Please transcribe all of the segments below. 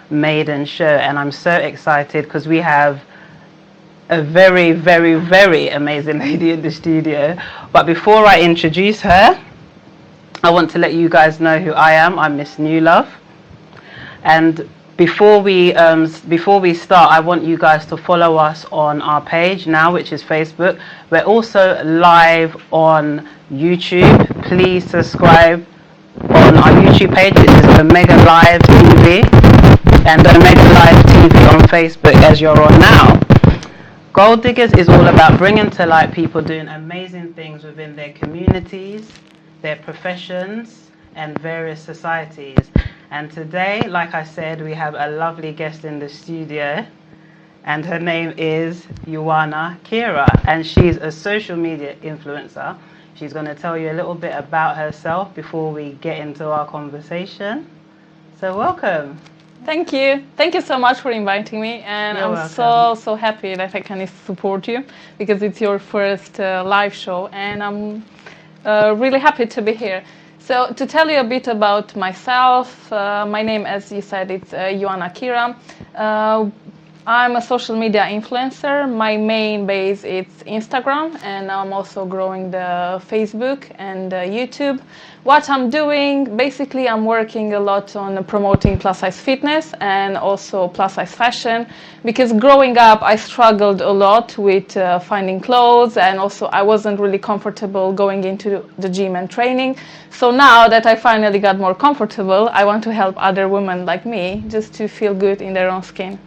maiden show, and I'm so excited because we have a very, very, very amazing lady in the studio. But before I introduce her, I want to let you guys know who I am. I'm Miss Newlove. And before we start, I want you guys to follow us on our page now, which is Facebook. We're also live on YouTube. Please subscribe on our YouTube page, which is Omega Live TV, and Omega Live TV on Facebook, as you're on now. Gold Diggers is all about bringing to light people doing amazing things within their communities, their professions, and various societies. And today, like I said, we have a lovely guest in the studio, and her name is Ioana Chira, and she's a social media influencer. She's going to tell you a little bit about herself before we get into our conversation. So welcome. Thank you. Thank you so much for inviting me, and You're I'm welcome. so happy that I can support you because it's your first live show, and I'm really happy to be here. So to tell you a bit about myself, my name, as you said, it's Ioana Chira. I'm a social media influencer. My main base is Instagram, and now I'm also growing the Facebook and YouTube. What I'm doing, basically I'm working a lot on promoting plus size fitness and also plus size fashion, because growing up I struggled a lot with finding clothes, and also I wasn't really comfortable going into the gym and training. So now that I finally got more comfortable, I want to help other women like me just to feel good in their own skin.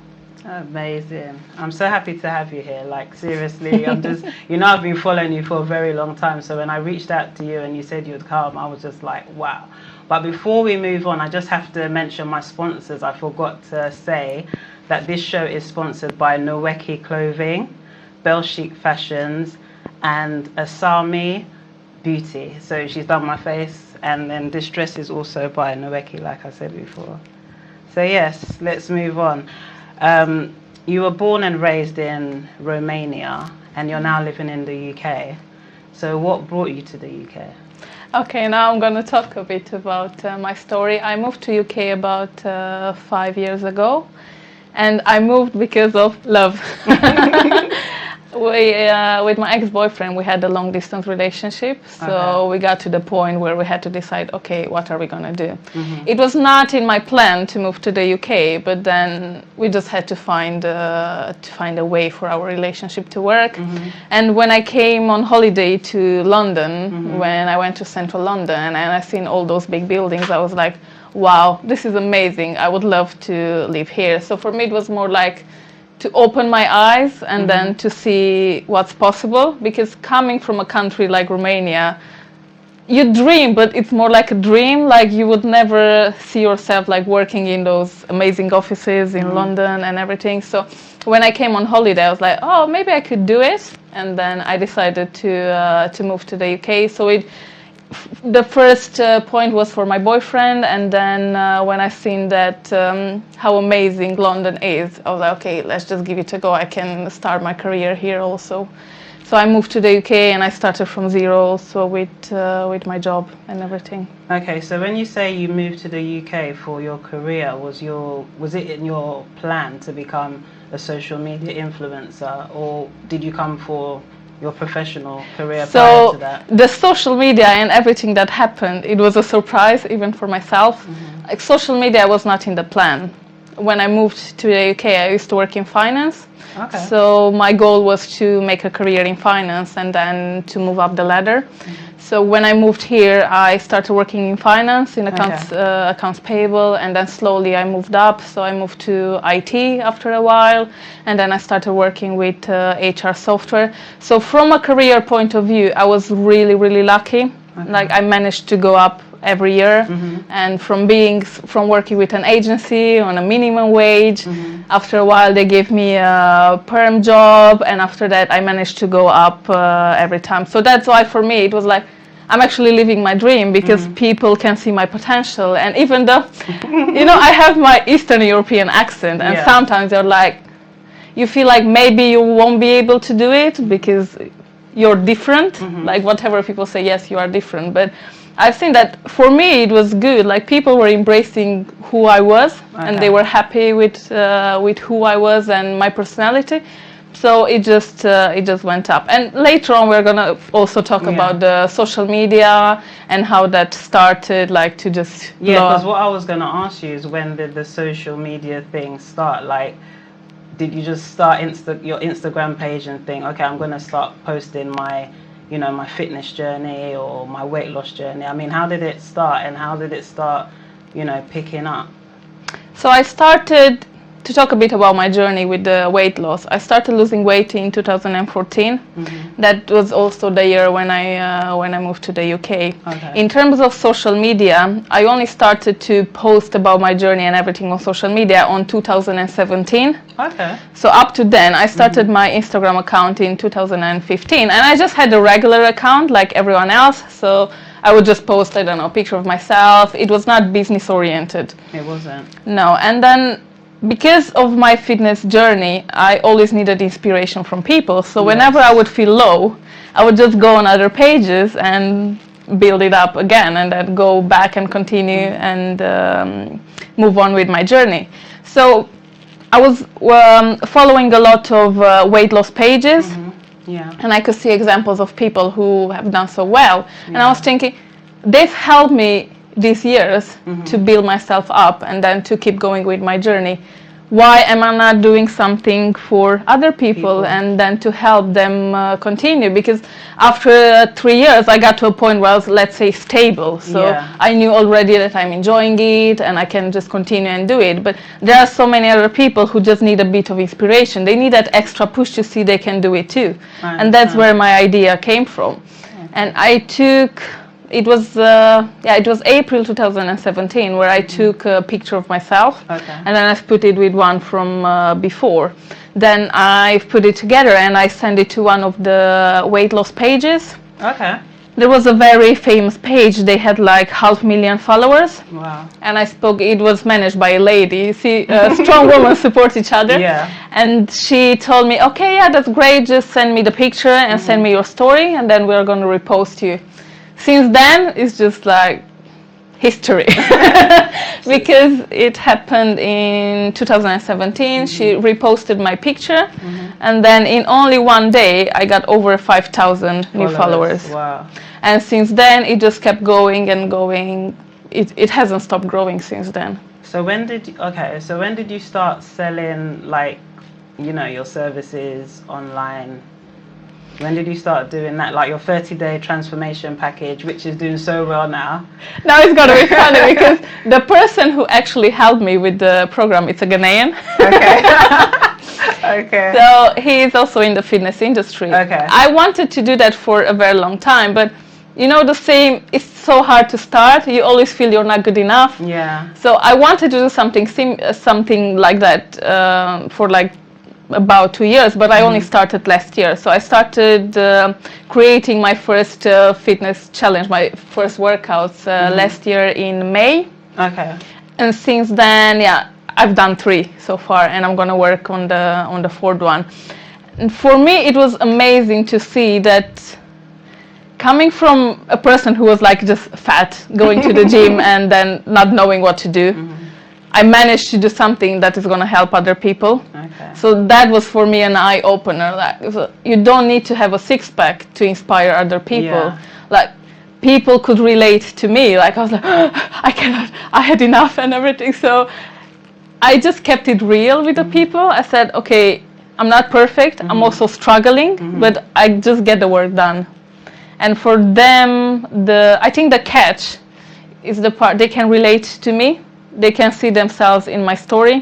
Amazing. I'm so happy to have you here. Like, seriously, I'm just, I've been following you for a very long time. So when I reached out to you and you said you'd come, I was just like, wow. But before we move on, I just have to mention my sponsors. I forgot to say that this show is sponsored by Noweki Clothing, Bell Chic Fashions, and Asami Beauty. So she's done my face, and then this dress is also by Noweki, like I said before. So yes, let's move on. You were born and raised in Romania, and you're now living in the UK. So what brought you to the UK? Okay, now I'm going to talk a bit about my story. I moved to UK about 5 years ago, and I moved because of love. With my ex-boyfriend, we had a long-distance relationship, so we got to the point where we had to decide, okay, what are we going to do? It was not in my plan to move to the UK, but then we just had to find a way for our relationship to work. And when I came on holiday to London, when I went to central London and I seen all those big buildings, I was like, wow, this is amazing. I would love to live here. So for me, it was more like to open my eyes and then to see what's possible, because coming from a country like Romania, you dream, but it's more like a dream. Like, you would never see yourself like working in those amazing offices in London and everything. So when I came on holiday, I was like, oh, maybe I could do it. And then I decided to move to the UK. So the first point was for my boyfriend, and then when I seen that how amazing London is, I was like, okay, let's just give it a go. I can start my career here also. So I moved to the UK and I started from zero also with my job and everything. Okay, so when you say you moved to the UK for your career, was it in your plan to become a social media influencer, or did you come for your professional career prior to that? The social media and everything that happened, it was a surprise even for myself. Like, social media was not in the plan. When I moved to the UK, I used to work in finance. Okay. So my goal was to make a career in finance and then to move up the ladder. So when I moved here, I started working in finance, in accounts payable, and then slowly I moved up. So I moved to IT after a while, and then I started working with HR software. So from a career point of view, I was really, really lucky. Like, I managed to go up every year, and from working with an agency on a minimum wage, after a while they gave me a perm job, and after that I managed to go up every time. So that's why for me it was like, I'm actually living my dream, because people can see my potential. And even though I have my Eastern European accent, and sometimes they're like, you feel like maybe you won't be able to do it because you're different, like whatever people say, yes, you are different, but I've seen that for me it was good. Like people were embracing who I was, and they were happy with who I was and my personality. So it just went up. And later on, we're gonna also talk about the social media and how that started, like to just because what I was gonna ask you is, when did the social media thing start? Like, did you just start your Instagram page and think, okay, I'm gonna start posting my, you know, my fitness journey or my weight loss journey? I mean, how did it start, and how did it start, you know, picking up? So I started to talk a bit about my journey with the weight loss. I started losing weight in 2014. That was also the year when I moved to the UK. In terms of social media, I only started to post about my journey and everything on social media on 2017. So up to then, I started my Instagram account in 2015, and I just had a regular account like everyone else. So I would just post, I don't know, a picture of myself. It was not business oriented. It wasn't. No, and then because of my fitness journey, I always needed inspiration from people. So whenever I would feel low, I would just go on other pages and build it up again, and then go back and continue and move on with my journey. So I was following a lot of weight loss pages, and I could see examples of people who have done so well. And I was thinking, they've helped me these years to build myself up and then to keep going with my journey. Why am I not doing something for other people and then to help them continue? Because after 3 years, I got to a point where I was, let's say, stable. So I knew already that I'm enjoying it and I can just continue and do it. But there are so many other people who just need a bit of inspiration. They need that extra push to see they can do it too. And that's where my idea came from. And I took... It was April 2017 where I took a picture of myself, and then I've put it with one from before. Then I've put it together and I sent it to one of the weight loss pages. There was a very famous page. They had like 500,000 followers. Wow. And it was managed by a lady. You see, strong women support each other. And she told me, okay, yeah, that's great. Just send me the picture and send me your story, and then we're going to repost you. Since then, it's just like history. Because it happened in 2017. She reposted my picture, and then in only one day, I got over 5,000 new followers. Wow. And since then, it just kept going and going. It hasn't stopped growing since then. So when did you start selling, like, you know, your services online? When did you start doing that, like your 30-day transformation package, which is doing so well now? Now it's going to be funny because the person who actually helped me with the program, it's a Ghanaian. So he is also in the fitness industry. I wanted to do that for a very long time, but you know, it's so hard to start. You always feel you're not good enough. So I wanted to do something like that for like about 2 years, but I only started last year. So I started creating my first fitness challenge, my first workouts last year in May. And since then, I've done 3 so far, and I'm gonna work on the 4th one. And for me, it was amazing to see that coming from a person who was like just fat, going to the gym and then not knowing what to do, I managed to do something that is going to help other people. So that was for me an eye-opener. Like, you don't need to have a six-pack to inspire other people. Like, people could relate to me. Like, I was like, I cannot, I had enough and everything. So I just kept it real with the people. I said, okay, I'm not perfect. I'm also struggling, but I just get the work done. And for them, I think the catch is the part they can relate to me. They can see themselves in my story.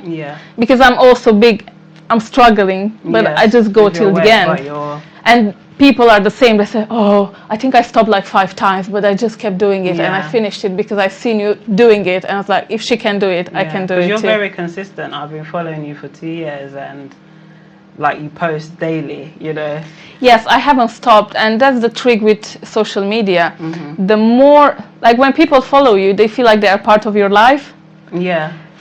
Because I'm also big, I'm struggling, but I just go till the end. And people are the same. They say, oh, I think I stopped like 5 times, but I just kept doing it and I finished it because I've seen you doing it. And I was like, if she can do it, I can do it too. You're very consistent. I've been following you for 2 years, and like you post daily, you know. Yes, I haven't stopped, and that's the trick with social media. The more, like when people follow you, they feel like they are part of your life.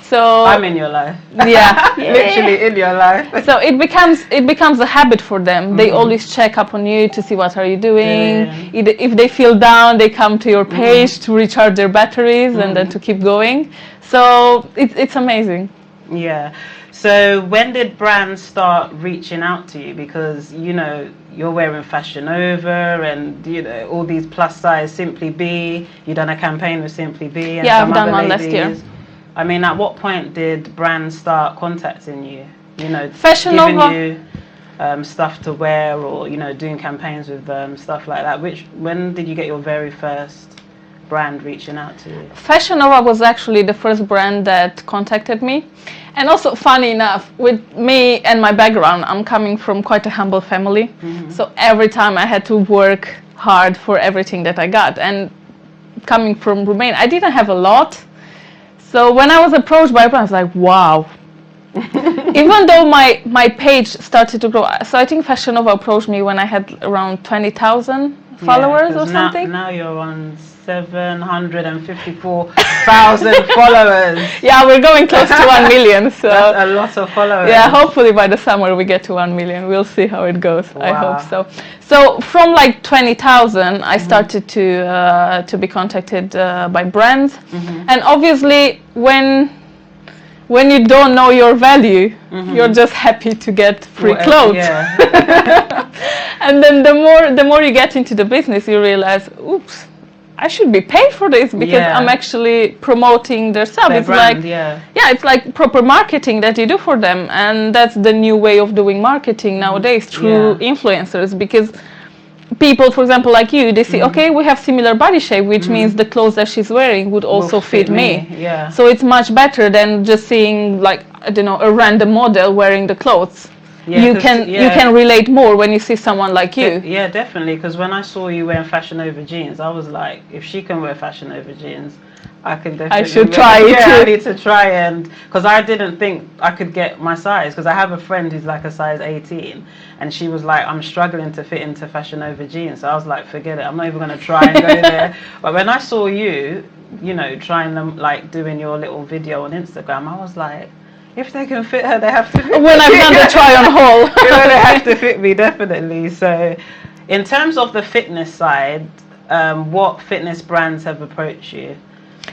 So I'm in your life. yeah, Literally in your life. so it becomes a habit for them. They always check up on you to see what are you doing. If they feel down, they come to your page to recharge their batteries and then to keep going. So it's amazing. Yeah. So when did brands start reaching out to you? Because, you know, you're wearing Fashion Over and, you know, all these plus size Simply Be. You done a campaign with Simply Be and Yeah, some I've done other one ladies. last year. I mean, at what point did brands start contacting you? You know, Fashion giving Over. you stuff to wear, or, you know, doing campaigns with them, stuff like that. When did you get your very first brand reaching out to you? Fashion Nova was actually the first brand that contacted me. And also, funny enough, with me and my background, I'm coming from quite a humble family. So every time I had to work hard for everything that I got. And coming from Romania, I didn't have a lot. So when I was approached by a brand, I was like, wow. Even though my page started to grow. So I think Fashion Nova approached me when I had around 20,000 followers or something. Now you're on 754,000 followers. Yeah, we're going close to 1 million. So that's a lot of followers. Yeah, hopefully by the summer we get to 1 million. We'll see how it goes. Wow. I hope so. So from like 20,000, I started to be contacted by brands, and obviously when you don't know your value, you're just happy to get free clothes. Yeah. And then the more you get into the business, you realize, oops, I should be paid for this because I'm actually promoting their stuff. Their it's brand, like yeah, it's like proper marketing that you do for them, and that's the new way of doing marketing nowadays through influencers. Because people, for example, like you, they see, okay, we have similar body shape, which means the clothes that she's wearing would also fit me. Yeah. So it's much better than just seeing, like, I don't know, a random model wearing the clothes. Yeah, you can relate more when you see someone like you. Yeah, definitely. Because when I saw you wearing Fashion Over jeans, I was like, if she can wear Fashion Over jeans, I can definitely. I should try it too. I need to try, and because I didn't think I could get my size. Because I have a friend who's like a size 18, and she was like, I'm struggling to fit into Fashion Over jeans. So I was like, forget it. I'm not even going to try and go there. But when I saw you, you know, trying them, like doing your little video on Instagram, I was like, if they can fit her, they have to fit when I've done the try on haul. They have to fit me, definitely. So in terms of the fitness side, what fitness brands have approached you?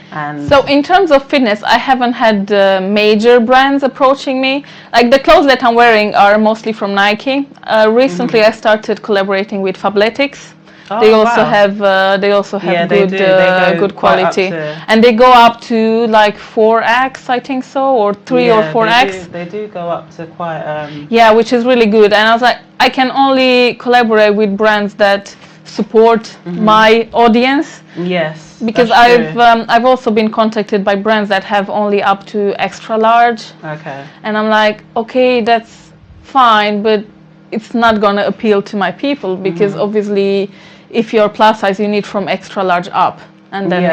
And so in terms of fitness, I haven't had major brands approaching me. Like the clothes that I'm wearing are mostly from Nike. Recently I started collaborating with Fabletics. They also have good quality, and they go up to like 4x, I think so, or 3 or 4x. They do go up to quite. Yeah, which is really good. And I was like, I can only collaborate with brands that support my audience. Yes. Because I've also been contacted by brands that have only up to extra large. Okay. And I'm like, okay, that's fine, but it's not gonna appeal to my people because obviously, if you're plus size, you need from extra large up, and then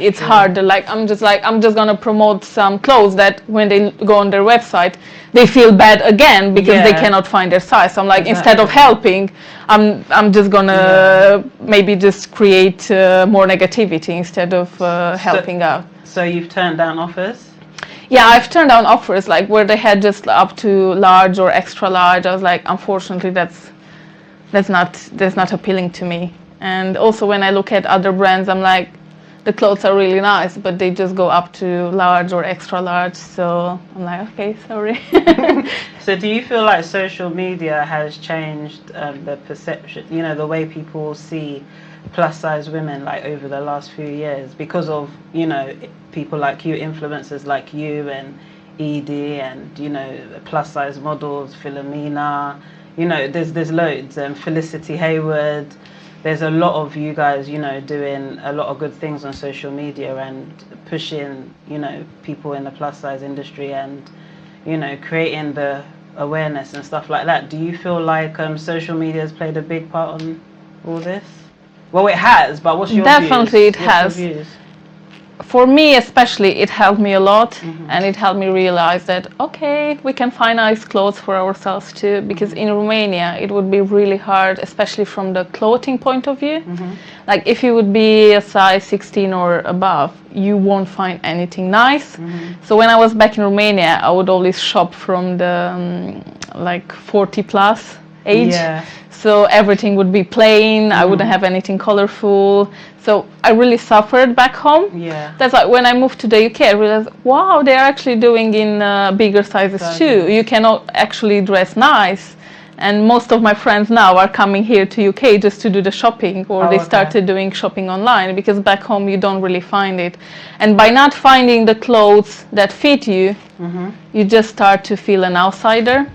it's harder. Like I'm just gonna promote some clothes that when they go on their website, they feel bad again because they cannot find their size. So I'm like, instead of helping, I'm just gonna maybe just create more negativity instead of helping out. So you've turned down offers? Yeah, I've turned down offers like where they had just up to large or extra large. I was like, unfortunately, that's not appealing to me. And also when I look at other brands, I'm like, the clothes are really nice, but they just go up to large or extra large. So I'm like, okay, sorry. So do you feel like social media has changed the perception, you know, the way people see plus size women like over the last few years because of, you know, people like you, influencers like you and Edie and, you know, plus size models, Philomena, you know, there's loads, Felicity Hayward. There's a lot of you guys, you know, doing a lot of good things on social media and pushing, you know, people in the plus size industry and, you know, creating the awareness and stuff like that. Do you feel like social media has played a big part on all this? Well, it has, but what's your Definitely views? It has. for me especially, it helped me a lot, and it helped me realize that, okay, we can find nice clothes for ourselves too, because in Romania it would be really hard, especially from the clothing point of view. Like if you would be a size 16 or above, you won't find anything nice. So when I was back in Romania, I would always shop from the like 40 plus age. Yeah. So everything would be plain. I wouldn't have anything colorful. So I really suffered back home. Yeah. That's why when I moved to the UK, I realized, wow, they're actually doing in bigger sizes too. You can actually dress nice. And most of my friends now are coming here to UK just to do the shopping, or they started doing shopping online, because back home you don't really find it. And by not finding the clothes that fit you, you just start to feel an outsider.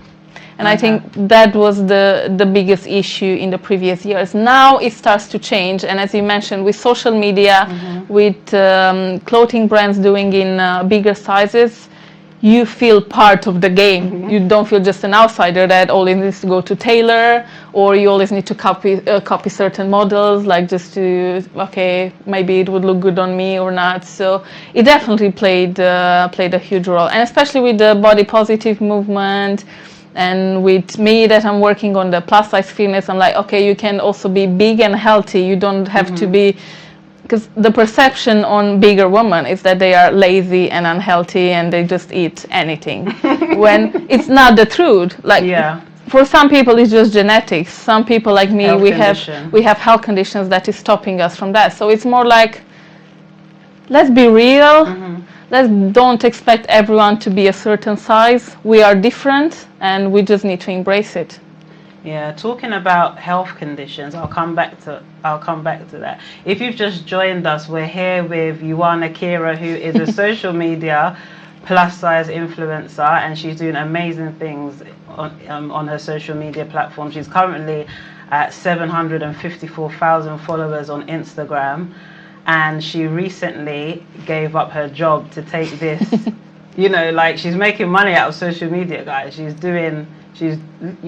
And I think that was the biggest issue in the previous years. Now it starts to change, and as you mentioned, with social media, with clothing brands doing in bigger sizes, you feel part of the game. You don't feel just an outsider that always needs to go to tailor, or you always need to copy certain models, like just to, okay, maybe it would look good on me or not. So it definitely played a huge role, and especially with the body positive movement. And with me that I'm working on the plus size fitness, I'm like, okay, you can also be big and healthy. You don't have to be, because the perception on bigger women is that they are lazy and unhealthy and they just eat anything, when it's not the truth. Like, for some people it's just genetics. Some people like me, we have health conditions that is stopping us from that. So it's more like, let's be real. Don't expect everyone to be a certain size. We are different, and we just need to embrace it. Yeah, talking about health conditions, I'll come back to that. If you've just joined us, we're here with Ioana Chira, who is a social media plus size influencer, and she's doing amazing things on her social media platform. She's currently at 754,000 followers on Instagram. And she recently gave up her job to take this, you know, like she's making money out of social media, guys. You're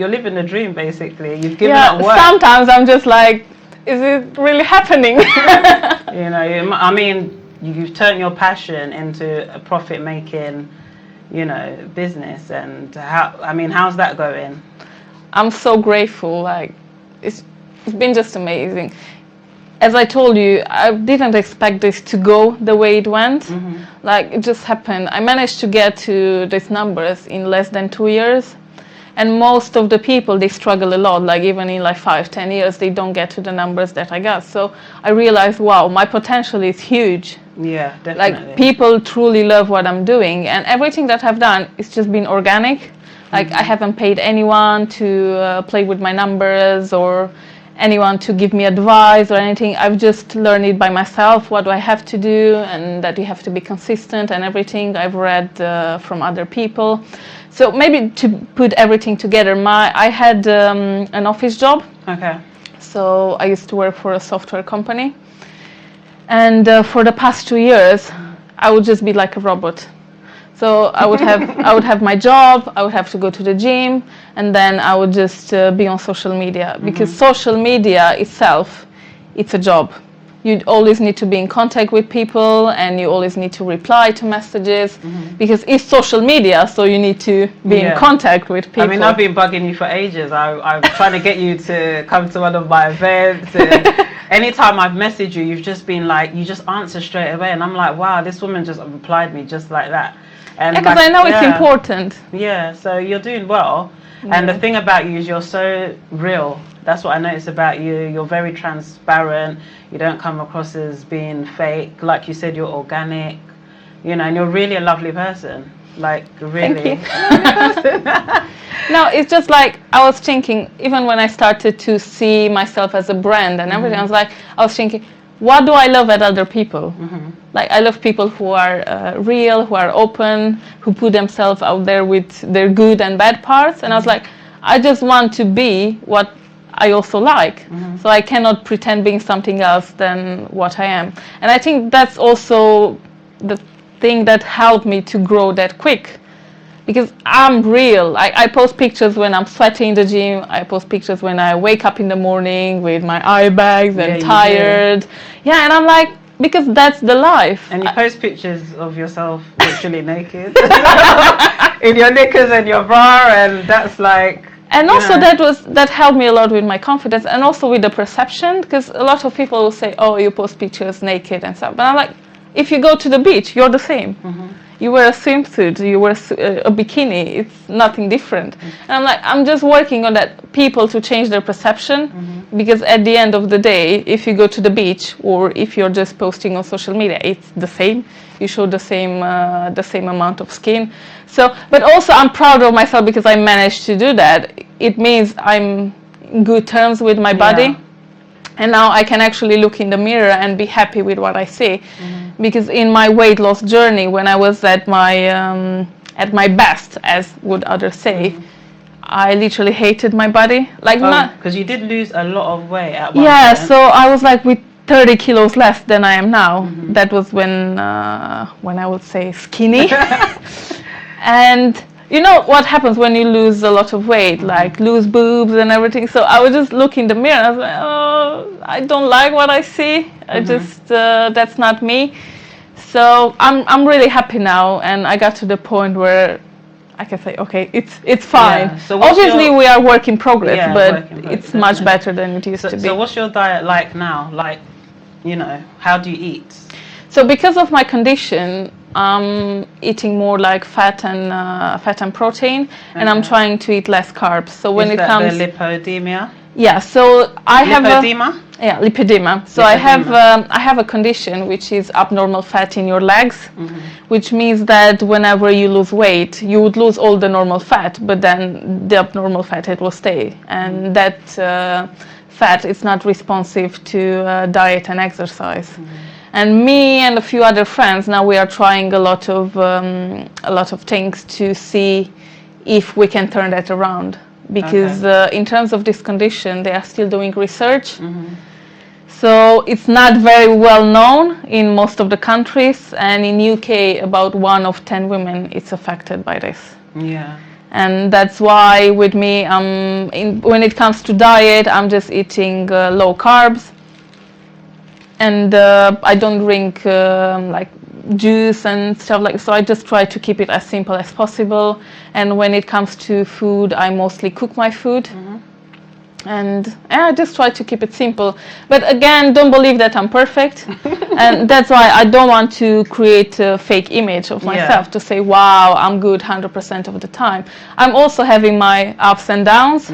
living the dream, basically. You've given up work. Sometimes I'm just like, is it really happening? You know, I mean, you've turned your passion into a profit-making, you know, business. And how's that going? I'm so grateful. Like, it's been just amazing. As I told you, I didn't expect this to go the way it went. Like, it just happened. I managed to get to these numbers in less than 2 years. And most of the people, they struggle a lot. Like, even in like 5-10 years, they don't get to the numbers that I got. So I realized, wow, my potential is huge. Yeah, definitely. Like, people truly love what I'm doing. And everything that I've done, it's just been organic. Like, I haven't paid anyone to play with my numbers, or anyone to give me advice or anything. I've just learned it by myself, what do I have to do, and that you have to be consistent and everything. I've read from other people. So maybe to put everything together, I had an office job. Okay. So I used to work for a software company, and for the past 2 years I would just be like a robot. So I would have my job, I would have to go to the gym, and then I would just be on social media, because social media itself, it's a job. You always need to be in contact with people, and you always need to reply to messages, because it's social media, so you need to be in contact with people. I mean, I've been bugging you for ages. I'm trying to get you to come to one of my events. And anytime I've messaged you, you've just been like, you just answer straight away, and I'm like, wow, this woman just replied me just like that. And because I know it's important. Yeah, so you're doing well. And the thing about you is you're so real. That's what I notice about you. You're very transparent. You don't come across as being fake. Like you said, you're organic. You know, and you're really a lovely person. Like, really. Thank you. No, it's just like, I was thinking, even when I started to see myself as a brand and everything, I was thinking, what do I love at other people? Like, I love people who are real, who are open, who put themselves out there with their good and bad parts. And I was like, I just want to be what I also like. So I cannot pretend being something else than what I am. And I think that's also the thing that helped me to grow that quick. Because I'm real. I post pictures when I'm sweating in the gym. I post pictures when I wake up in the morning with my eye bags and tired. Yeah, and I'm like, because that's the life. And you post pictures of yourself literally naked in your knickers and your bra, and that's like. And also that helped me a lot with my confidence, and also with the perception, because a lot of people will say, "Oh, you post pictures naked and stuff," but I'm like, if you go to the beach, you're the same. You wear a swimsuit, you wear a bikini, it's nothing different. And I'm like, I'm just working on that, people to change their perception, because at the end of the day, if you go to the beach or if you're just posting on social media, it's the same. You show the same amount of skin. So, but also I'm proud of myself because I managed to do that. It means I'm in good terms with my body. And now I can actually look in the mirror and be happy with what I see. Because in my weight loss journey, when I was at my best, as would others say, I literally hated my body. Like, because you did lose a lot of weight at one point. point. So I was like with 30 kilos less than I am now. That was when I would say skinny. And you know what happens when you lose a lot of weight, like lose boobs and everything. So I would just look in the mirror and I was like, oh, I don't like what I see. I just, that's not me. So I'm really happy now, and I got to the point where I can say, okay, it's fine. Yeah. So obviously we are work in progress, but it's much better than it used to be. So what's your diet like now? Like, you know, how do you eat? So because of my condition, I'm eating more like fat and protein, and I'm trying to eat less carbs. So when it comes the lipodemia? Yeah, so I have lipodema? Lipedema. So lipedema. I have a condition which is abnormal fat in your legs, which means that whenever you lose weight, you would lose all the normal fat, but then the abnormal fat, it will stay, and that fat is not responsive to diet and exercise. And me and a few other friends, now we are trying a lot of things to see if we can turn that around. Because in terms of this condition, they are still doing research. So it's not very well known in most of the countries, and in UK, about 1 of 10 women is affected by this. Yeah. And that's why with me, when it comes to diet, I'm just eating low carbs, and I don't drink like juice and stuff like, so I just try to keep it as simple as possible. And when it comes to food, I mostly cook my food, and I just try to keep it simple. But again, don't believe that I'm perfect. And that's why I don't want to create a fake image of myself to say, wow, I'm good 100% of the time. I'm also having my ups and downs.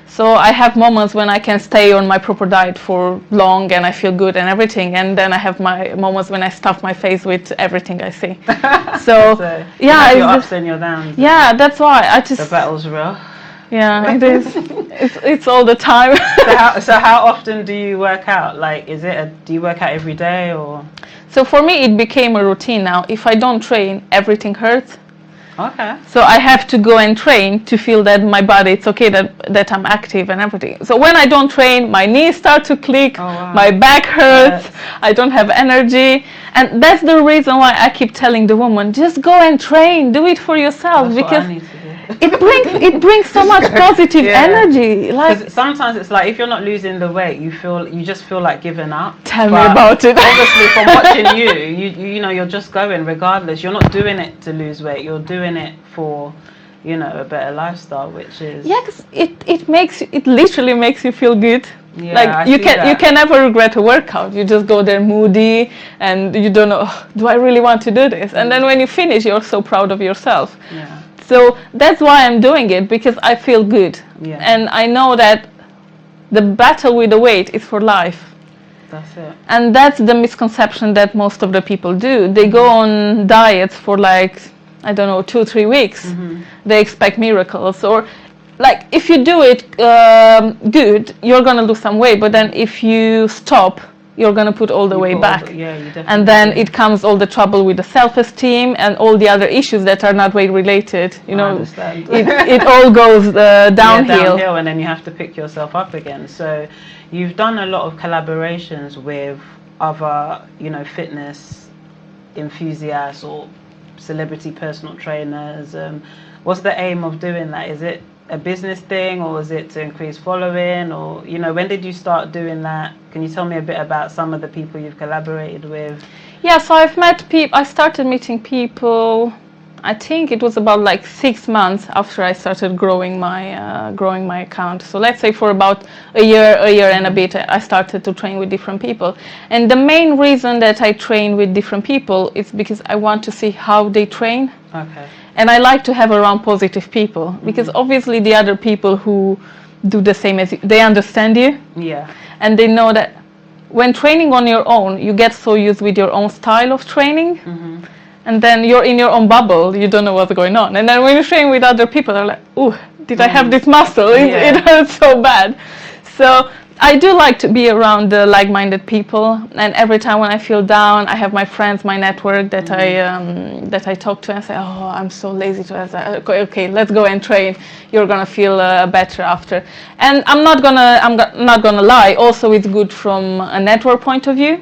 So I have moments when I can stay on my proper diet for long and I feel good and everything, and then I have my moments when I stuff my face with everything I see. So yeah, your ups and your downs. Yeah, that's why I just. The battle's real. Yeah, it is. It's all the time. So how often do you work out? Like, do you work out every day or? So for me, it became a routine now. If I don't train, everything hurts. Okay. So I have to go and train to feel that my body, it's okay that I'm active and everything. So when I don't train, my knees start to click, my back hurts, I don't have energy. And that's the reason why I keep telling the woman, just go and train, do it for yourself. That's because what I need to do. it brings so much positive energy. Like, sometimes it's like if you're not losing the weight, you just feel like giving up. Tell me about it. Obviously, from watching you know, you're just going regardless. You're not doing it to lose weight. You're doing it for, you know, a better lifestyle, which is because it literally makes you feel good. Yeah, like you can never regret a workout. You just go there moody and you don't know, oh, do I really want to do this? And then when you finish, you're so proud of yourself. Yeah. So that's why I'm doing it, because I feel good. Yeah. And I know that the battle with the weight is for life. That's it. And that's the misconception that most of the people do. They go on diets for like, I don't know, 2-3 weeks. They expect miracles. Or like if you do it good, you're going to lose some weight. But then if you stop, you're going to put all the weight back. You definitely and then it comes all the trouble with the self-esteem and all the other issues that are not weight related. You know, it all goes downhill. Yeah, downhill, and then you have to pick yourself up again. So you've done a lot of collaborations with other, you know, fitness enthusiasts or celebrity personal trainers. What's the aim of doing that? Is it a business thing, or is it to increase following, or, you know, when did you start doing that? Can you tell me a bit about some of the people you've collaborated with? Yeah, so I've met people. I started meeting people, I think it was about like 6 months after I started growing my account. So let's say for about a year and a bit, I started to train with different people. And the main reason that I train with different people is because I want to see how they train. Okay. And I like to have around positive people, because obviously the other people who do the same as you, they understand you. Yeah. And they know that when training on your own, you get so used with your own style of training. And then you're in your own bubble, you don't know what's going on. And then when you train with other people, they're like, "Ooh, did I have this muscle? It hurts so bad." So I do like to be around the like-minded people. And every time when I feel down, I have my friends, my network that I talk to and say, "Oh, I'm so lazy to." I say, "Okay, let's go and train. You're gonna feel better after." And I'm not gonna lie. Also, it's good from a network point of view.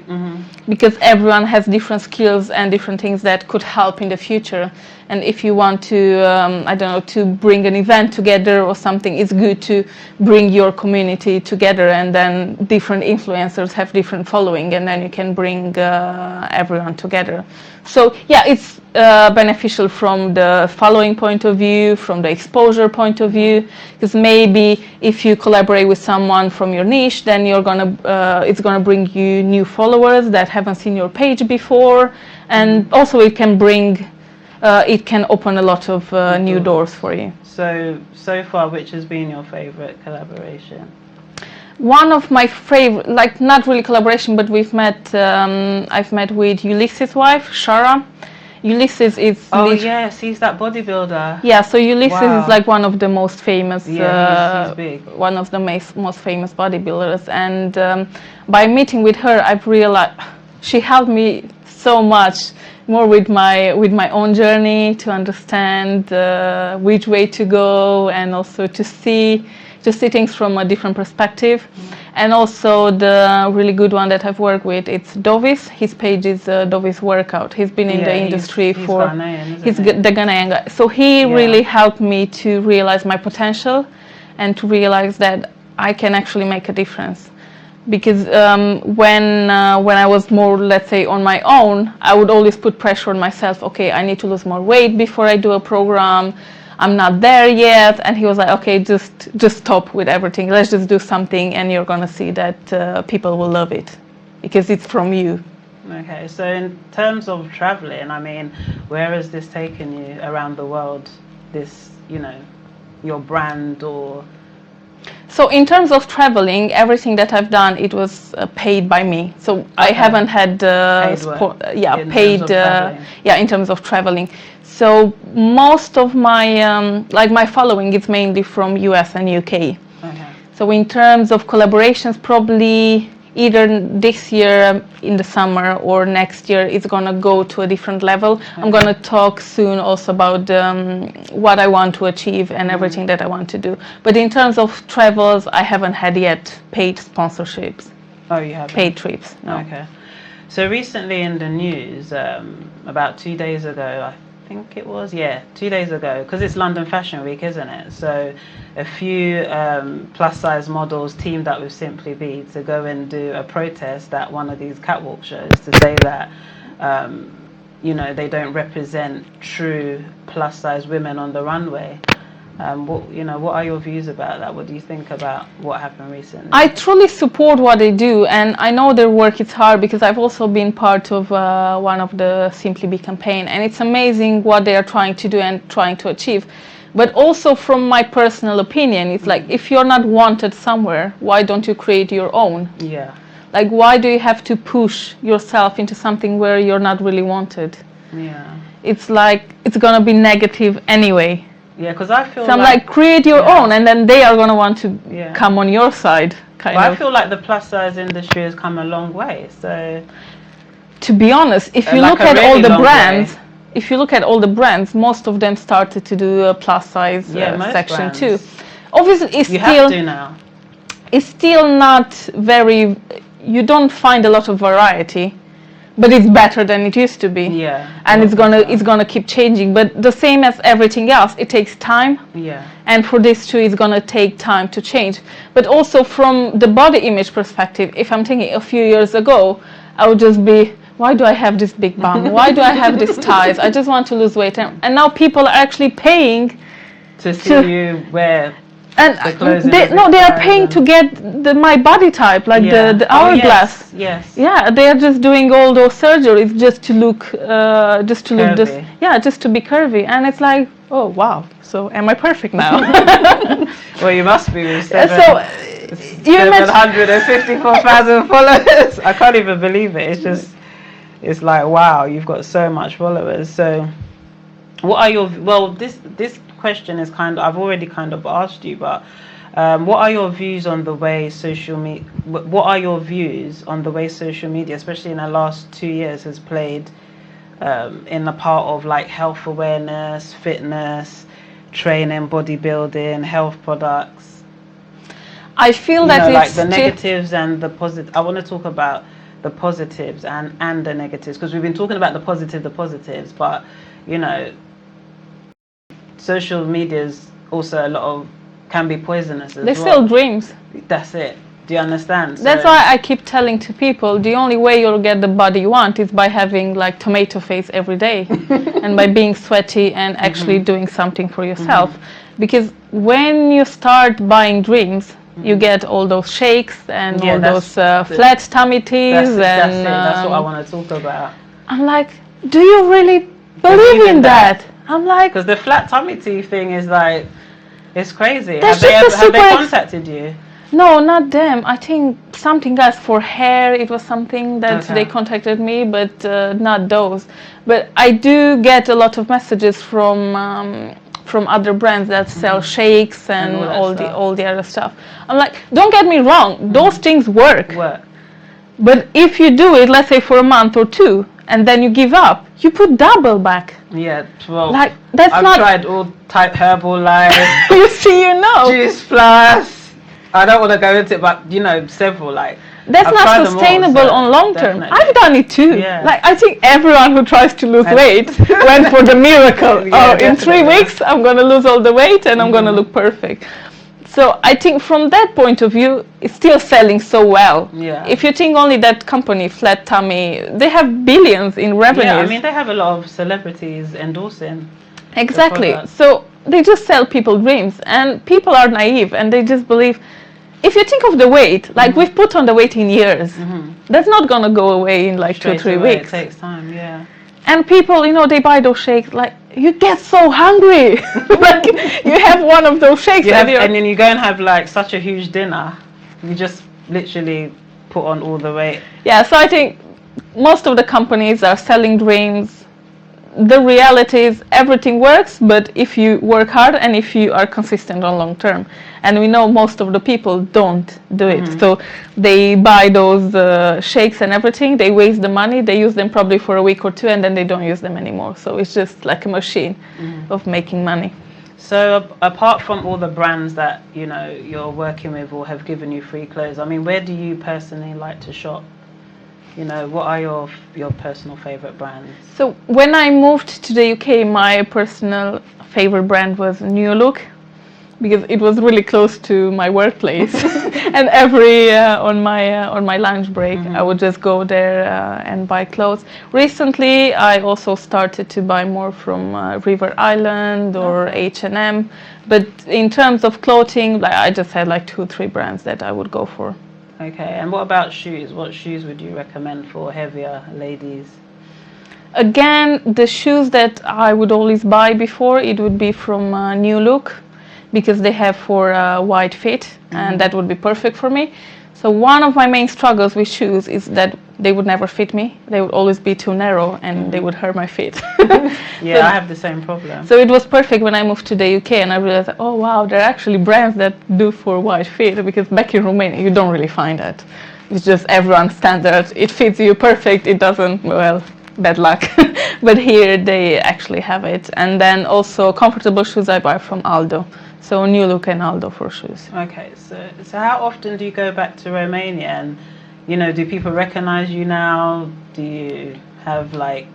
Because everyone has different skills and different things that could help in the future. And if you want to, I don't know, to bring an event together or something, it's good to bring your community together, and then different influencers have different following, and then you can bring everyone together. So yeah, it's beneficial from the following point of view, from the exposure point of view, because maybe if you collaborate with someone from your niche, then it's gonna bring you new followers that haven't seen your page before, and also it can open a lot of new doors for you. So far, which has been your favorite collaboration? One of my favorite, like not really collaboration, but I've met with Ulysses' wife, Chira. Ulysses is... Oh yes, he's that bodybuilder. Yeah, so Ulysses is like one of the most famous, he's big. One of the most famous bodybuilders. And by meeting with her, I've realized she helped me so much more with my own journey, to understand which way to go, and also to see things from a different perspective. And also the really good one that I've worked with, it's Dovis. His page is Dovis Workout. He's been in the industry he's for... Ghanaian, he's the Ghanaian guy. So he really helped me to realize my potential, and to realize that I can actually make a difference. Because when I was more, let's say, on my own, I would always put pressure on myself. Okay, I need to lose more weight before I do a program. I'm not there yet. And he was like, okay, just stop with everything. Let's just do something, and you're gonna see that people will love it, because it's from you. Okay, so in terms of traveling, I mean, where has this taken you around the world? This, you know, your brand, or... So in terms of traveling, everything that I've done, it was paid by me. So I haven't had in terms of traveling. So most of my my following is mainly from US and UK. Okay. So in terms of collaborations, probably either this year in the summer or next year, it's gonna go to a different level. Okay. I'm gonna talk soon also about what I want to achieve and everything that I want to do. But in terms of travels, I haven't had yet paid sponsorships. Oh, you haven't? Paid trips, no. Okay. So recently in the news, about 2 days ago, I think it was, 2 days ago, because it's London Fashion Week, isn't it? So a few plus size models teamed up with Simply Be to go and do a protest at one of these catwalk shows, to say that you know, they don't represent true plus size women on the runway. What are your views about that? What do you think about what happened recently? I truly support what they do, and I know their work is hard, because I've also been part of one of the Simply Be campaign, and it's amazing what they are trying to do and trying to achieve. But also, from my personal opinion, it's like, if you're not wanted somewhere, why don't you create your own? Yeah. Like, why do you have to push yourself into something where you're not really wanted? Yeah. It's like, it's gonna be negative anyway. Yeah, because I feel so I'm like, create your own, and then they are going to want to come on your side, kind of. I feel like the plus size industry has come a long way. So, to be honest, if you look at all the brands, most of them started to do a plus size section too. Obviously, it's still not very. You don't find a lot of variety. but it's better than it used to be. Yeah. And it's gonna keep changing. But the same as everything else, it takes time. Yeah. And for this too, it's gonna take time to change. But also from the body image perspective, if I'm thinking a few years ago, I would just be, why do I have this big bum? Why do I have these thighs? I just want to lose weight. And now people are actually paying to see you wear. And they are paying to get my body type, like the hourglass. Yes. Yeah, they are just doing all those surgeries just to look, just to look this. Yeah, just to be curvy, and it's like, oh wow. So am I perfect now? Well, you must be. 754,000 followers. I can't even believe it. It's just, it's like wow, you've got so much followers. So, what are your this question is I've already kind of asked you, but what are your views on the way social media? What are your views on the way social media, especially in the last 2 years, has played in the part of like health awareness, fitness, training, bodybuilding, health products? I feel that it's like the negatives and the positive. I want to talk about the positives and the negatives, because we've been talking about the positives, but social media is also can be poisonous as well. They sell dreams. That's it. Do you understand? So that's why I keep telling to people, the only way you'll get the body you want is by having like tomato face every day and by being sweaty and actually doing something for yourself. Because when you start buying dreams, you get all those shakes and all those flat tummy teas. That's what I want to talk about. I'm like, do you really believe in that? I'm like, because the flat tummy tea thing is like, it's crazy. Have they contacted you? No, not them. I think something else for hair. It was something that they contacted me, but not those. But I do get a lot of messages from other brands that sell shakes and all the other stuff. I'm like, don't get me wrong, those things work. But if you do it, let's say for a month or two, and then you give up, you put double back. Yeah, well, like that's I've tried all type herbal life. You see, Juice Plus. I don't want to go into it, but several like. That's not sustainable on long term. I've done it too. Yeah. Like I think everyone who tries to lose weight went for the miracle. In 3 weeks I'm gonna lose all the weight and I'm gonna look perfect. So I think from that point of view, it's still selling so well. Yeah. If you think only that company, Flat Tummy, they have billions in revenues. Yeah, I mean they have a lot of celebrities endorsing. Exactly. So they just sell people dreams, and people are naive and they just believe. If you think of the weight, like we've put on the weight in years, that's not gonna go away in like 2 or 3 weeks. It takes time, yeah. And people, they buy those shakes, like, you get so hungry. Like, you have one of those shakes. And then you go and have like such a huge dinner. You just literally put on all the weight. Yeah, so I think most of the companies are selling dreams. The reality is everything works, but if you work hard and if you are consistent on long term. And we know most of the people don't do it. So they buy those shakes and everything, they waste the money, they use them probably for a week or two and then they don't use them anymore. So it's just like a machine of making money. So apart from all the brands that you're working with or have given you free clothes, I mean, where do you personally like to shop? What are your personal favorite brands? So when I moved to the UK, my personal favorite brand was Newlove, because it was really close to my workplace. And every on my lunch break, I would just go there and buy clothes. Recently, I also started to buy more from River Island or H&M. But in terms of clothing, I just had like 2 or 3 brands that I would go for. Okay, and what about shoes? What shoes would you recommend for heavier ladies? Again, the shoes that I would always buy before, it would be from Newlove, because they have for wide fit, and that would be perfect for me. So one of my main struggles with shoes is that they would never fit me. They would always be too narrow and they would hurt my feet. Yeah, I have the same problem. So it was perfect when I moved to the UK and I realized, oh wow, there are actually brands that do for wide feet, because back in Romania you don't really find that. It's just everyone's standard. It fits you perfect, it doesn't, well, bad luck. But here they actually have it. And then also comfortable shoes I buy from Aldo. So Newlove and Aldo for shoes. Okay, so how often do you go back to Romania and you know, do people recognize you now? Do you have like,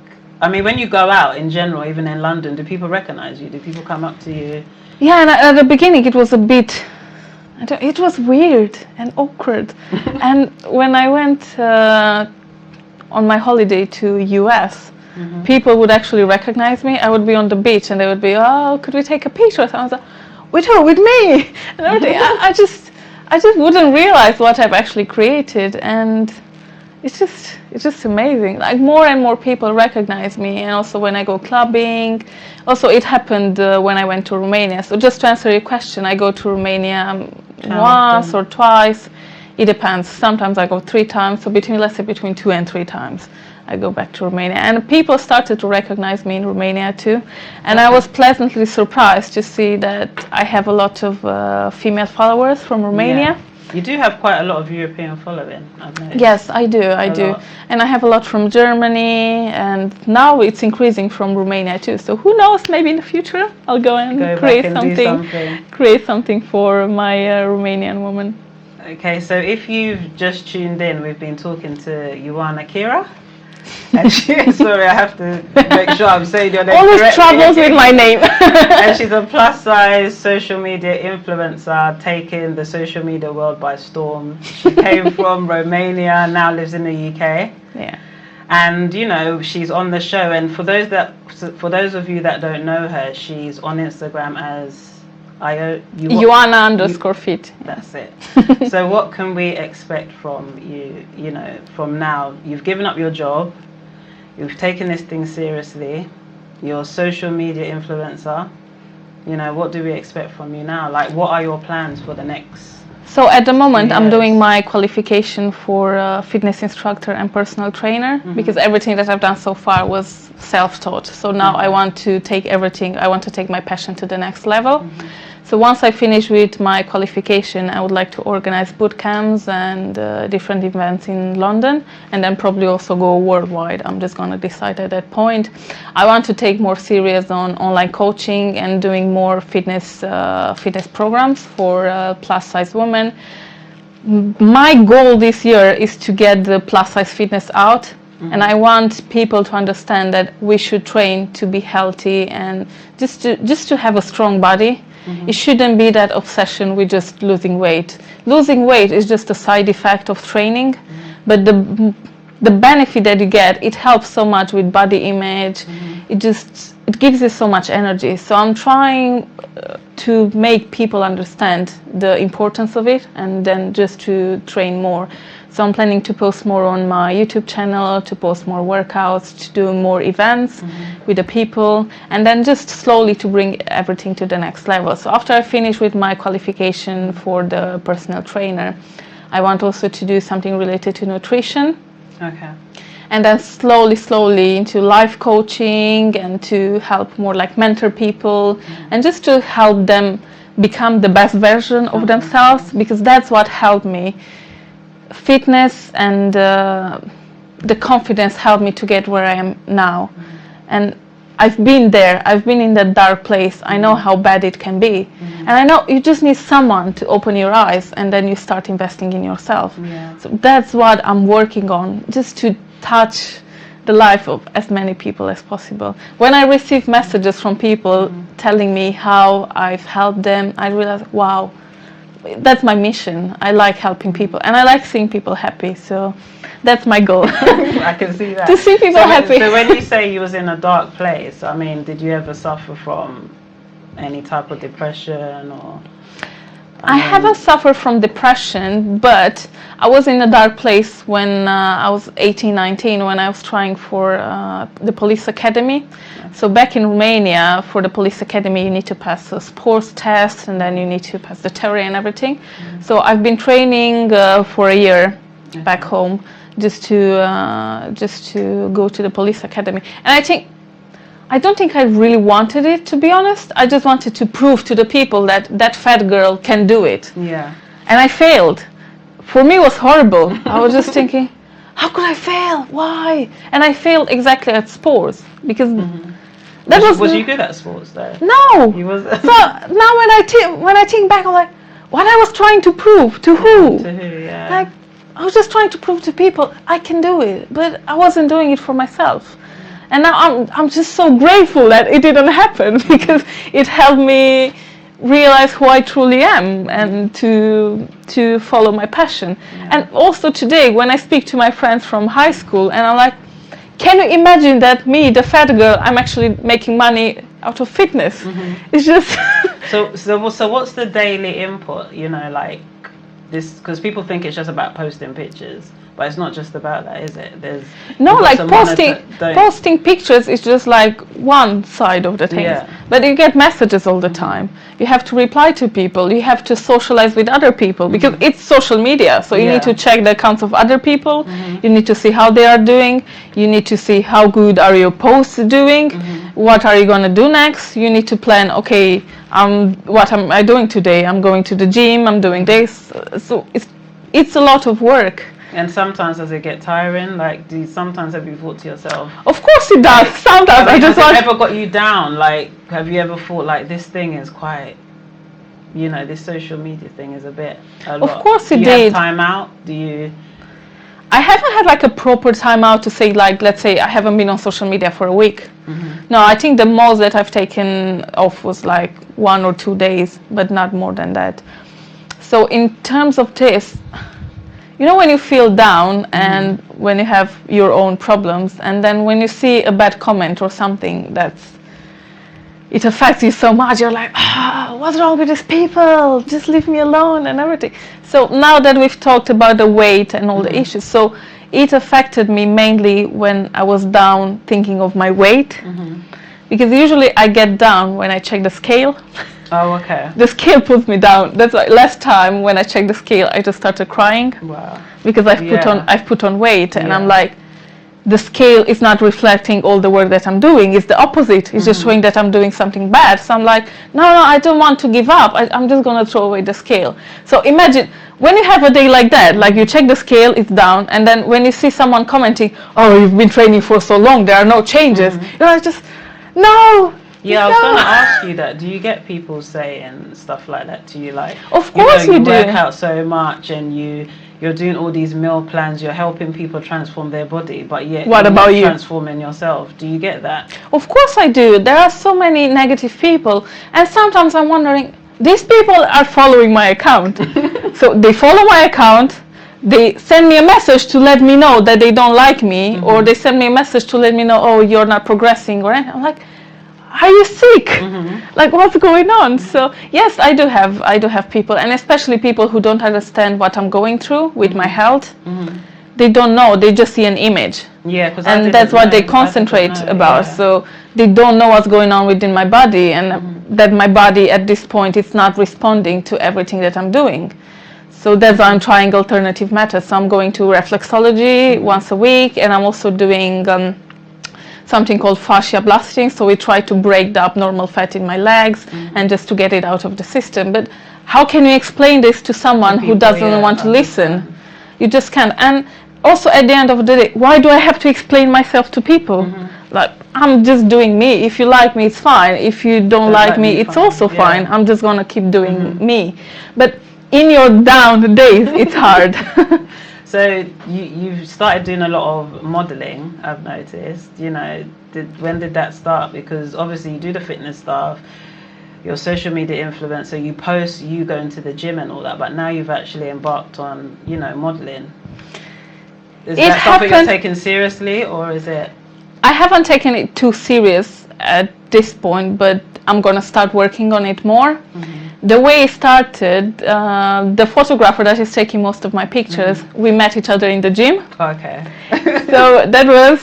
I mean, when you go out in general, even in London, do people recognize you? Do people come up to you? Yeah, and at the beginning it was a bit, it was weird and awkward. And when I went on my holiday to US, people would actually recognize me. I would be on the beach and they would be, oh, could we take a picture? So I was like, with who? With me? And everything. I just wouldn't realize what I've actually created, and it's just amazing. Like more and more people recognize me, and also when I go clubbing. Also, it happened when I went to Romania. So just to answer your question, I go to Romania once or twice. It depends. Sometimes I go 3 times. So let's say between 2 and 3 times, I go back to Romania. And people started to recognize me in Romania too. And I was pleasantly surprised to see that I have a lot of female followers from Romania. Yeah. You do have quite a lot of European following, I've noticed. Yes, I do. And I have a lot from Germany, and now it's increasing from Romania too. So who knows, maybe in the future I'll go and create something for my Romanian woman. Okay, so if you've just tuned in, we've been talking to Ioana Chira. And sorry, I have to make sure I'm saying your name correctly. All these troubles with my name. And she's a plus-size social media influencer, taking the social media world by storm. She came from Romania, now lives in the UK. Yeah. And you know, she's on the show. And for those of you that don't know her, she's on Instagram as Ioana_fit. That's it. So what can we expect from you, you know, from now? You've given up your job, you've taken this thing seriously, you're a social media influencer. You know, what do we expect from you now? Like, what are your plans for the next? So at the moment, I'm doing my qualification for fitness instructor and personal trainer, because everything that I've done so far was self-taught. So now I want to take everything, I want to take my passion to the next level. So once I finish with my qualification, I would like to organize boot camps and different events in London, and then probably also go worldwide. I'm just going to decide at that point. I want to take more serious on online coaching and doing more fitness programs for plus-size women. My goal this year is to get the plus-size fitness out. And I want people to understand that we should train to be healthy and just to have a strong body. It shouldn't be that obsession with just losing weight. Losing weight is just a side effect of training, but the benefit that you get, it helps so much with body image. It gives you so much energy. So I'm trying to make people understand the importance of it, and then just to train more. So I'm planning to post more on my YouTube channel, to post more workouts, to do more events with the people, and then just slowly to bring everything to the next level. So after I finish with my qualification for the personal trainer, I want also to do something related to nutrition. Okay. And then slowly into life coaching, and to help more like mentor people, and just to help them become the best version of themselves, because that's what helped me. Fitness and the confidence helped me to get where I am now. And I've been there, I've been in that dark place. I know how bad it can be. And I know you just need someone to open your eyes, and then you start investing in yourself. So that's what I'm working on, just to touch the life of as many people as possible. When I receive messages from people telling me how I've helped them, I realize, wow, that's my mission. I like helping people, and I like seeing people happy. So that's my goal. I can see that. To see people happy. So when you say you was in a dark place, I mean, did you ever suffer from any type of depression or? I haven't suffered from depression, but I was in a dark place when I was 18, 19, when I was trying for the police academy. So back in Romania, for the police academy, you need to pass a sports test, and then you need to pass the theory and everything. So I've been training for a year back home, just to go to the police academy. And I don't think I really wanted it, to be honest. I just wanted to prove to the people that that fat girl can do it. Yeah. And I failed. For me, it was horrible. I was just thinking, how could I fail? Why? And I failed exactly at sports, because was you good at sports though? No. You was. So now when I think back, I'm like, what I was trying to prove to who? To who? Yeah. Like, I was just trying to prove to people I can do it, but I wasn't doing it for myself. And now I'm just so grateful that it didn't happen, because it helped me realize who I truly am and to follow my passion. And also today, when I speak to my friends from high school, and I'm like, can you imagine that me, the fat girl, I'm actually making money out of fitness? It's just so what's the daily input, you know, like this, because people think it's just about posting pictures, but it's not just about that, is it? There's no, like posting pictures is just like one side of the thing. But you get messages all the time. You have to reply to people. You have to socialize with other people, because it's social media. So you need to check the accounts of other people. You need to see how they are doing. You need to see how good are your posts doing. What are you going to do next? You need to plan, okay, what am I doing today? I'm going to the gym, I'm doing this. So it's a lot of work. And sometimes does it get tiring? Like, sometimes have you thought to yourself? Of course it does. Like, sometimes has it ever got you down? Like, have you ever thought like this thing is quite, you know, this social media thing is a lot. Of course it did. Do you have time out? Do you? I haven't had like a proper time out to say, like, let's say I haven't been on social media for a week. No, I think the most that I've taken off was like 1 or 2 days, but not more than that. So in terms of this, you know, when you feel down and when you have your own problems, and then when you see a bad comment or something it affects you so much, you're like, what's wrong with these people? Just leave me alone and everything. So now that we've talked about the weight and all the issues, so it affected me mainly when I was down thinking of my weight, because usually I get down when I check the scale. Oh, okay. The scale puts me down. That's why last time when I checked the scale, I just started crying. Wow. Because I've put on weight, and I'm like, the scale is not reflecting all the work that I'm doing. It's the opposite. It's just showing that I'm doing something bad. So I'm like, no, I don't want to give up. I'm just gonna throw away the scale. So imagine when you have a day like that, like you check the scale, it's down, and then when you see someone commenting, oh, you've been training for so long, there are no changes. You're just, no. Yeah, I was going to ask you that. Do you get people saying stuff like that to you? Like, of course you do. work out so much and you're doing all these meal plans, you're helping people transform their body, but yet what about you transforming yourself? Do you get that? Of course I do. There are so many negative people, and sometimes I'm wondering, these people are following my account. So they follow my account, they send me a message to let me know that they don't like me, or they send me a message to let me know, oh, you're not progressing, or anything. I'm like, are you sick? Like, what's going on? So yes, I do have people, and especially people who don't understand what I'm going through with my health. They don't know, they just see an image. Yeah, and that's what they concentrate about. So they don't know what's going on within my body, and that my body at this point is not responding to everything that I'm doing. So that's why I'm trying alternative methods. So I'm going to reflexology once a week, and I'm also doing something called fascia blasting. So we try to break the abnormal fat in my legs and just to get it out of the system. But how can you explain this to someone who doesn't want to listen? You just can't. And also at the end of the day, why do I have to explain myself to people? Like, I'm just doing me. If you like me, it's fine. If you don't like me, it's also fine. I'm just gonna keep doing me. But in your down days, it's hard. So you've started doing a lot of modeling, I've noticed. You know, when did that start? Because obviously you do the fitness stuff, you're social media influencer, you post, you go into the gym and all that, but now you've actually embarked on, you know, modeling. Is that something you're taking seriously, or is it? I haven't taken it too serious at this point, but I'm gonna start working on it more. The way it started, the photographer that is taking most of my pictures, we met each other in the gym. Okay. So that was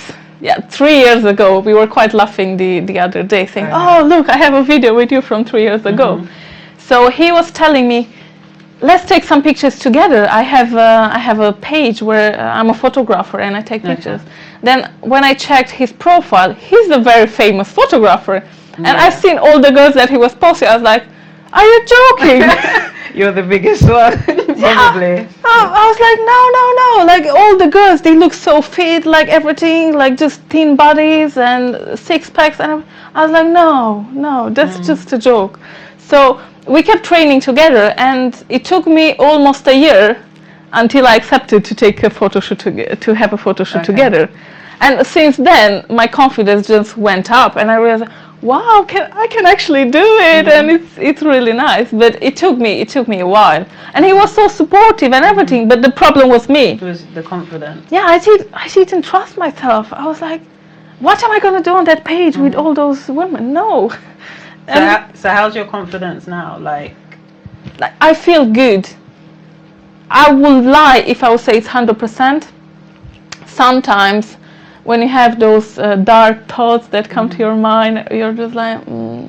3 years ago. We were quite laughing the other day, saying, oh, look, I have a video with you from 3 years ago. So he was telling me, let's take some pictures together. I have a page where I'm a photographer and I take pictures. Then when I checked his profile, he's a very famous photographer. And I've seen all the girls that he was posting. I was like, are you joking? You're the biggest one, probably. I was like, no. Like, all the girls, they look so fit, like everything, like just thin bodies and six packs. And I was like, no, that's just a joke. So we kept training together, and it took me almost a year until I accepted to take a photo shoot to have a photo shoot Okay. together. And since then, my confidence just went up, and I realized, wow, I can actually do it, and it's really nice. But it took me a while, and he was so supportive and everything. But the problem was me. It was the confidence. Yeah, I didn't trust myself. I was like, what am I going to do on that page with all those women? No. So how's your confidence now? Like I feel good. I would lie if I would say it's 100%. Sometimes when you have those dark thoughts that come to your mind, you're just like,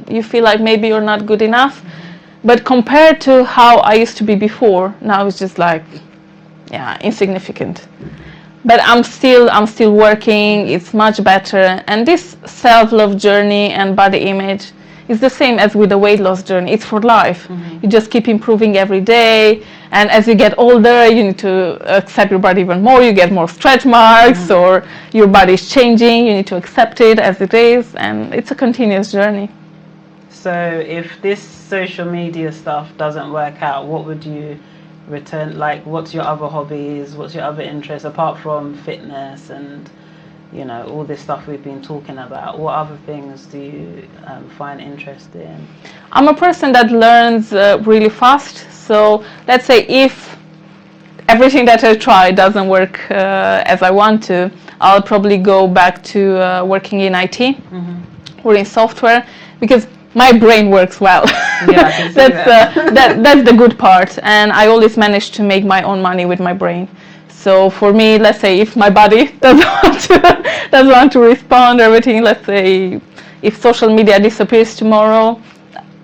you feel like maybe you're not good enough. But compared to how I used to be before, now it's just like, yeah, insignificant. But I'm still working. It's much better. And this self-love journey and body image is the same as with the weight loss journey. It's for life. You just keep improving every day. And as you get older, you need to accept your body even more. You get more stretch marks, or your body is changing. You need to accept it as it is. And it's a continuous journey. So if this social media stuff doesn't work out, what would you return? Like, what's your other hobbies? What's your other interests apart from fitness and, you know, all this stuff we've been talking about? What other things do you find interest in? I'm a person that learns really fast. So let's say if everything that I try doesn't work as I want to, I'll probably go back to working in IT or in software, because my brain works well. Yeah, I can see that's the good part, and I always manage to make my own money with my brain. So for me, let's say if my body doesn't want to respond or everything, let's say if social media disappears tomorrow,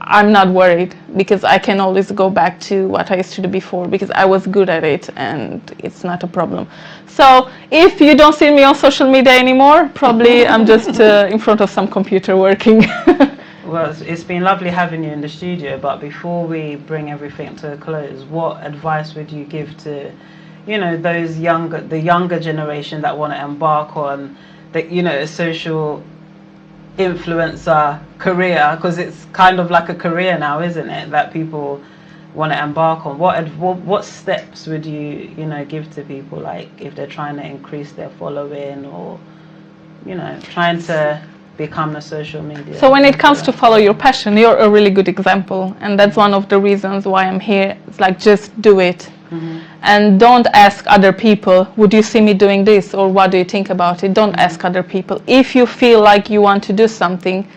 I'm not worried, because I can always go back to what I used to do before, because I was good at it and it's not a problem. So if you don't see me on social media anymore, probably I'm just in front of some computer working. Well, it's been lovely having you in the studio, but before we bring everything to a close, what advice would you give to, you know, the younger generation that want to embark on a social influencer career, because it's kind of like a career now, isn't it, that people want to embark on? What steps would you give to people, like if they're trying to increase their following, or trying to become a social media? So when it comes to follow your passion, you're a really good example, and that's one of the reasons why I'm here. It's like, just do it. And don't ask other people, would you see me doing this, or what do you think about it? Don't ask other people. If you feel like you want to do something,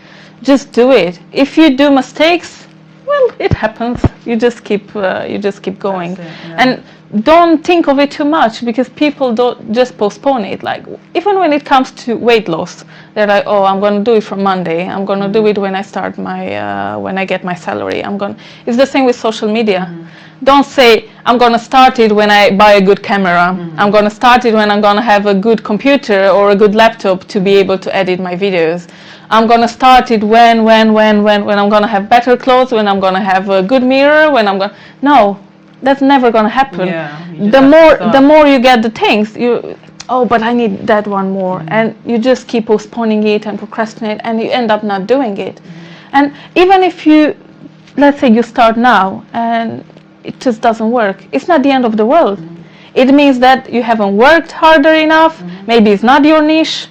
just do it. If you do mistakes, well, it happens. You just keep going. That's it, yeah. And don't think of it too much, because people don't just postpone it. Like, even when it comes to weight loss, they're like, oh, I'm going to do it from Monday. I'm going to do it when I start when I get my salary. It's the same with social media. Don't say, I'm going to start it when I buy a good camera. I'm going to start it when I'm going to have a good computer or a good laptop to be able to edit my videos. I'm going to start it when I'm going to have better clothes, when I'm going to have a good mirror, No, that's never going to happen. Yeah, the more you get the things, but I need that one more. And you just keep postponing it and procrastinate, and you end up not doing it. And even if let's say you start now and it just doesn't work, it's not the end of the world. It means that you haven't worked harder enough. Maybe it's not your niche.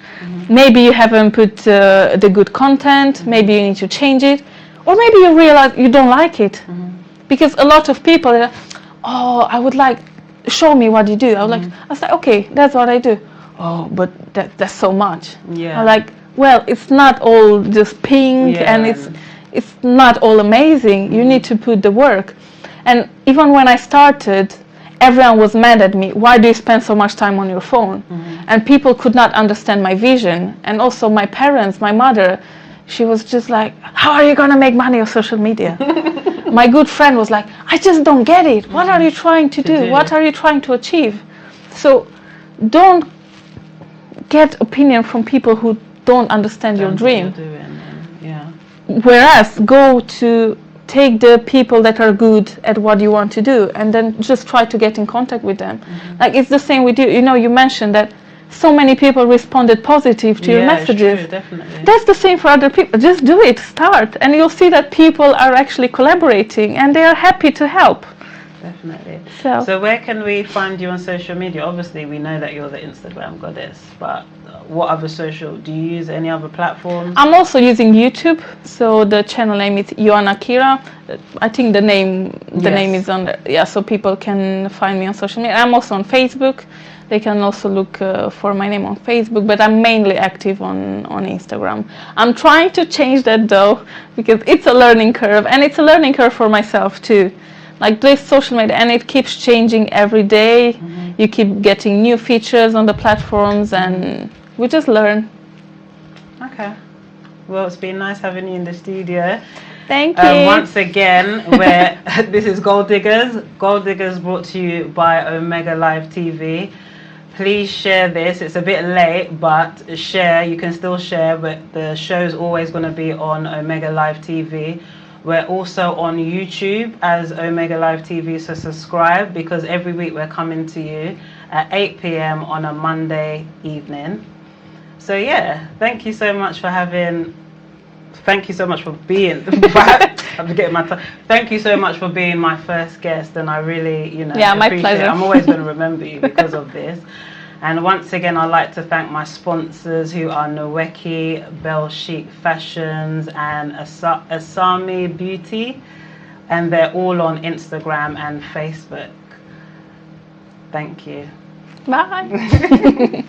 Maybe you haven't put the good content. Maybe you need to change it, or maybe you realize you don't like it. Because a lot of people are, oh, I would like, show me what you do. I was like, okay, that's what I do. Oh, but that's so much. I'm like, well, it's not all just pink, and it's not all amazing. You need to put the work. And even when I started, everyone was mad at me. Why do you spend so much time on your phone? And people could not understand my vision. And also my parents, my mother, she was just like, how are you going to make money on social media? My good friend was like, I just don't get it. What are you trying to do? What are you trying to achieve? So don't get opinion from people who don't understand your dream. Whereas take the people that are good at what you want to do, and then just try to get in contact with them. Like, it's the same with you. You mentioned that so many people responded positive to your messages. True, definitely. That's the same for other people. Just do it, start, and you'll see that people are actually collaborating and they are happy to help. Definitely. definitely. So Where can we find you on social media? Obviously, we know that you're the Instagram goddess, but what other social? Do you use any other platforms? I'm also using YouTube. So the channel name is Ioana Chira. I think the name is on there. Yeah, so people can find me on social media. I'm also on Facebook. They can also look for my name on Facebook, but I'm mainly active on Instagram. I'm trying to change that though, because it's a learning curve, and it's a learning curve for myself too. Like this social media, and it keeps changing every day. You keep getting new features on the platforms, and we just learn. Okay. Well, it's been nice having you in the studio. Thank you. Once again, this is Gold Diggers. Gold Diggers brought to you by Omega Live TV. Please share this. It's a bit late, but share. You can still share, but the show's always going to be on Omega Live TV. We're also on YouTube as Omega Live TV, so subscribe, because every week we're coming to you at 8 p.m. on a Monday evening. So yeah, thank you so much for being I'm forgetting my time. Thank you so much for being my first guest, and I really, my appreciate pleasure. it. I'm always going to remember you because of this. And once again, I'd like to thank my sponsors, who are Nweki, Bell Chic Fashions, and Asami Beauty, and they're all on Instagram and Facebook. Thank you. Bye.